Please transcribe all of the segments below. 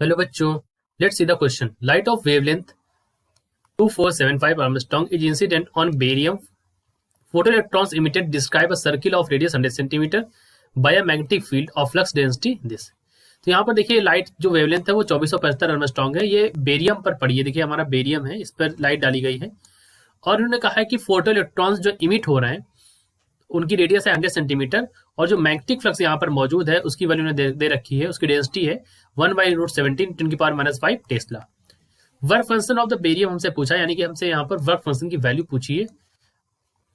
Hello बच्चों, let's see the question. Light of wavelength 2475 Armstrong is incident on barium photoelectrons emitted. Describe a circle of radius 100 cm by a magnetic field of flux density this. तो यहाँ पर देखिए light जो wavelength है वो 2475 Armstrong है. ये barium पर पड़ी है. देखिए हमारा बेरियम है, इस पर लाइट डाली गई है और उन्होंने कहा है कि फोटो इलेक्ट्रॉन्स जो इमिट हो रहे हैं उनकी रेडियस है 100 सेंटीमीटर और जो मैग्नेटिक फ्लक्स यहाँ पर मौजूद है उसकी वैल्यू उन्होंने दे रखी है. उसकी डेंसिटी है 1/√17 Tesla. Work function of the barium हमसे पूछा, यानी कि हमसे यहाँ पर वर्क फंक्शन की वैल्यू पूछी है.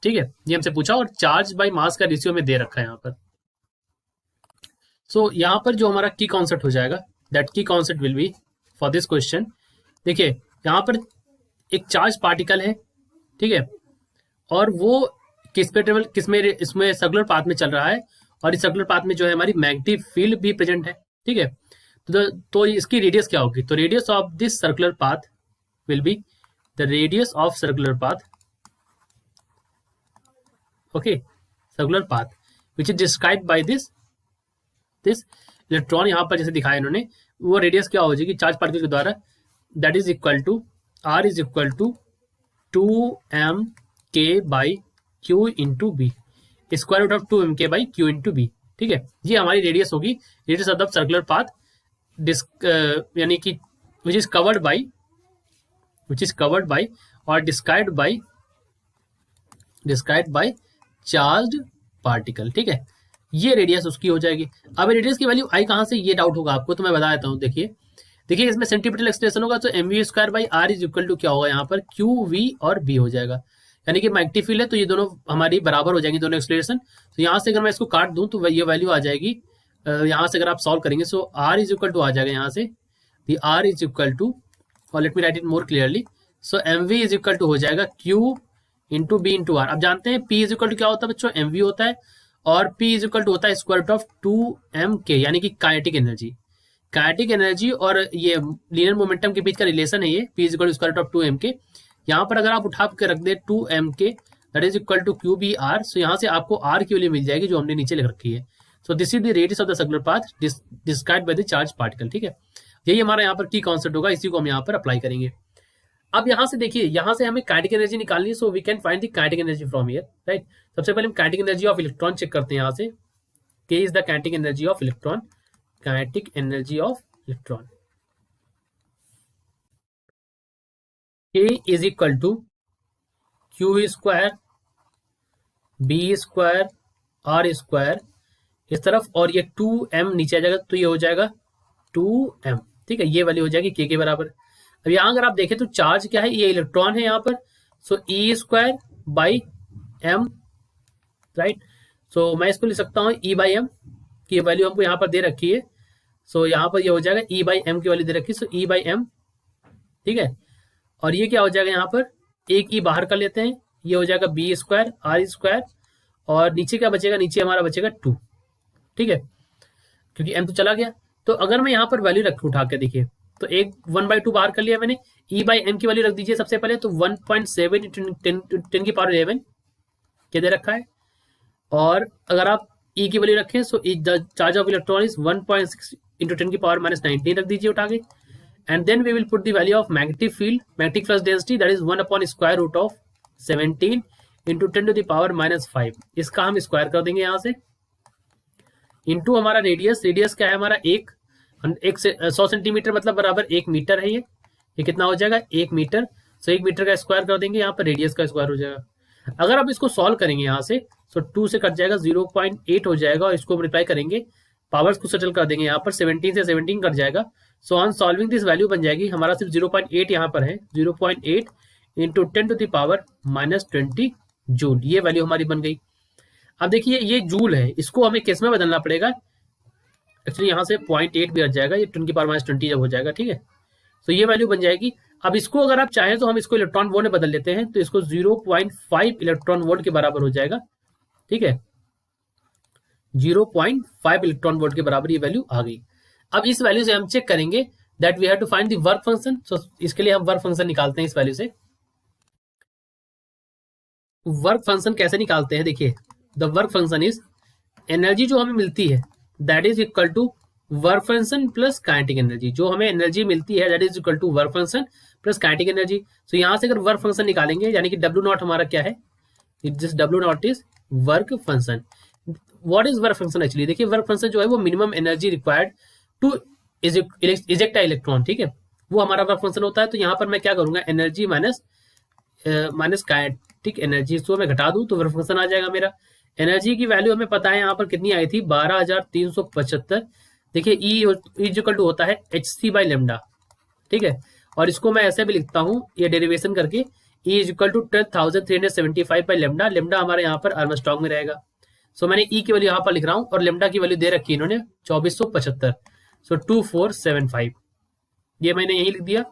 ठीक है, ये हमसे पूछा और चार्ज बाय मास का रेशियो में दे रखा है यहाँ पर. सो यहाँ पर जो हमारा की कॉन्सेप्ट हो जाएगा, दैट की concept will be for this question. देखिए यहाँ पर एक चार्ज पार्टिकल है, ठीक है, और वो किसमें इसमें सर्कुलर पाथ में चल रहा है और इस सर्कुलर पाथ में जो है हमारी मैग्नेटिक फील्ड भी प्रेजेंट है. ठीक है, तो इसकी रेडियस क्या होगी? तो radius of this circular path will be the radius of circular path. Okay, circular path which is describe by this electron. यहां पर जैसे दिखाया इन्होंने, वो रेडियस क्या हो जाएगी चार्ज पार्टिकल के द्वारा, that is equal to r is equal to 2m/k Q into b, square root of 2m/k/Q into b. ठीक है, ये हमारी रेडियस होगी, radius of the circular path, यानी कि विच इज कवर्ड बाय और डिस्क्राइब्ड बाय चार्ज्ड पार्टिकल. ठीक है, ये रेडियस उसकी हो जाएगी. अब रेडियस की वैल्यू आई कहां से, ये डाउट होगा आपको, तो मैं बता देता हूं. देखिए इसमें सेंटीमीटर एक्सप्रेशन होगा तो mv²/r इज इक्वल टू क्या होगा यहाँ पर, QV और B हो जाएगा. यानी कि मैग्नेटिक फील्ड है तो ये दोनों हमारी बराबर हो जाएंगी, दोनों एक्सलेशन. तो यहाँ से अगर मैं इसको काट दूं तो ये वैल्यू आ जाएगी. यहाँ से अगर आप सॉल्व करेंगे so R is equal to आ जाएगा यहाँ से, R इज इक्वल टू, और let me write it more clearly, so mv is equal to हो जाएगा Q into b into r. अब जानते हैं P इज इक्वल टू क्या होता है बच्चों, mv होता है, और P इज इक्वल टू होता है स्क्वायर रूट ऑफ 2mk, यानी कि काइनेटिक एनर्जी और ये लीनियर मोमेंटम के बीच का रिलेशन है ये. P is equal to square root of 2mk. यहाँ पर अगर आप उठा के रख दे 2mk that is equal to QBR, so यहाँ से आपको R की वैल्यू मिल जाएगी जो हमने नीचे लिख रखी है. So this is the radius of the circular path described by the charge particle. ठीक है, यही हमारा यहाँ पर की कॉन्सेप्ट होगा, इसी को हम यहाँ पर अप्लाई करेंगे. अब यहाँ से देखिए, यहाँ से हमें काइनेटिक एनर्जी निकालनी है, so we can find the kinetic energy from here, right. सबसे पहले हम kinetic energy of electron check करते हैं. यहाँ से K is the kinetic energy of electron. K is equal to Q square B square R square इस तरफ, और ये 2m नीचे आ जाएगा तो ये हो जाएगा 2m. ठीक है, ये वैल्यू हो जाएगी K के बराबर. अब यहाँ अगर आप देखें तो चार्ज क्या है, ये इलेक्ट्रॉन है यहाँ पर, so E square by m, right. So मैं इसको लिख सकता हूँ E/m की वैल्यू हमको यहाँ पर दे रखी है. सो यहाँ पर ये हो जाएगा E/m की वैल्यू दे रखी है, सो E/m. ठीक है, और ये क्या हो जाएगा यहाँ पर, एक ई बाहर कर लेते हैं, ये हो जाएगा B स्क्वायर R स्क्वायर, और नीचे क्या बचेगा, नीचे हमारा बचेगा 2. ठीक है, क्योंकि m तो चला गया. तो अगर मैं यहाँ पर वैल्यू रखूँ उठा के, देखिए तो एक 1/2 बाहर कर लिया मैंने, E/m की वैल्यू रख दीजिए सबसे पहले, तो 1.7 × 10⁻11 क्या दे रखा है. और अगर आप E की वैल्यू रखें सो चार्ज ऑफ इलेक्ट्रॉन इज 1.6 × 10⁻19 रख दीजिए उठा के. And then we will put the value of magnetic field, magnetic flux density, that is 1 / square root of 17 into 10⁻⁻5. इसका हम स्क्वायर कर देंगे यहाँ से, इंटू हमारा रेडियस क्या है हमारा, 100 सेंटीमीटर मतलब बराबर 1 मीटर है. ये कितना हो जाएगा, 1 मीटर. सो 1 मीटर का स्क्वायर कर देंगे, यहाँ पर रेडियस का स्क्वायर हो जाएगा. अगर आप इसको सॉल्व करेंगे यहाँ से, सो 2 से कट जाएगा, 0.8 हो जाएगा, और इसको मल्टीप्लाई करेंगे, पावर्स को सेटल कर देंगे यहाँ पर, 17 से 17 कट जाएगा. So on solving this value बन जाएगी हमारा सिर्फ 0.8 यहाँ पर है, 0.8 इंटू 10⁻⁻20 जूल. ये वैल्यू हमारी बन गई. अब देखिए ये जूल है, इसको हमें किस में बदलना पड़ेगा, एक्चुअली यहाँ से 0.8 भी हट जाएगा, ये 10⁻⁻20 जब हो जाएगा. ठीक है, तो ये वैल्यू बन जाएगी. अब इसको अगर आप चाहें तो हम इसको इलेक्ट्रॉन वोल्ट में बदल लेते हैं, तो इसको 0.5 इलेक्ट्रॉन वोल्ट के बराबर हो जाएगा. ठीक है, 0.5 इलेक्ट्रॉन वोल्ट के बराबर ये वैल्यू आ गई. अब इस वैल्यू से हम चेक करेंगे that we have to find the work function. So इसके लिए हम वर्क फंक्शन निकालते हैं इस वैल्यू से. वर्क फंक्शन कैसे निकालते हैं, देखिए the work function is energy जो हमें मिलती है that is equal to work function plus kinetic energy, जो हमें एनर्जी मिलती है that is equal to work function plus kinetic energy. तो यहाँ से अगर वर्क फंक्शन निकालेंगे यानी कि डब्ल्यू नॉट हमारा क्या है, दिस डब्ल्यू naught is work function. What is work function actually, देखिए वर्क फंक्शन जो है वो minimum energy required to eject electron, ठीक है, वो हमारा वर्क फंक्शन होता है। तो यहाँ पर मैं क्या करूंगा, एनर्जी माइनस काइनेटिक एनर्जी, इसको मैं घटा दूं तो वर्क फंक्शन आ जाएगा मेरा। एनर्जी की वैल्यू हमें पता है यहाँ पर कितनी आई थी, 12,375। देखिए ई इक्वल टू होता है एच सी बाई लेमडा, ठीक है, और इसको मैं ऐसे भी लिखता हूँ ये डेरिवेशन करके, e is equal to 10,375 by lambda. Lambda हमारे यहाँ पर आर्मस्ट्रांग में रहेगा। सो मैंने ई की वैल्यू यहाँ पर लिख रहा हूँ और लेमडा की वैल्यू दे रखी है इन्होंने 2475, सो 2475 ये मैंने यही लिख दिया।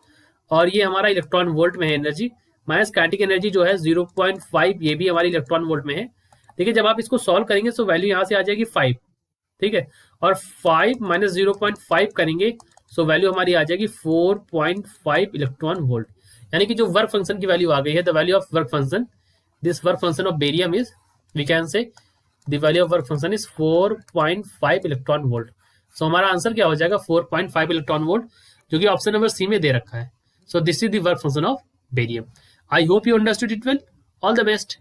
और ये हमारा इलेक्ट्रॉन वोल्ट में है एनर्जी, माइनस काइनेटिक एनर्जी जो है 0.5, ये भी हमारी इलेक्ट्रॉन वोल्ट में है। देखिए जब आप इसको सॉल्व करेंगे तो वैल्यू यहाँ से आ जाएगी 5, ठीक है, और 5 माइनस 0.5 करेंगे सो वैल्यू हमारी आ जाएगी 4.5 इलेक्ट्रॉन वोल्ट। यानी कि जो वर्क फंक्शन की वैल्यू आ गई है, the value of work function, this work function of barium is, we can say the value of work function is 4.5 electron volt. So हमारा आंसर क्या हो जाएगा, 4.5 इलेक्ट्रॉन वोल्ट, जो कि ऑप्शन नंबर सी में दे रखा है। So this is the work function of barium. I hope you understood it well. All the best.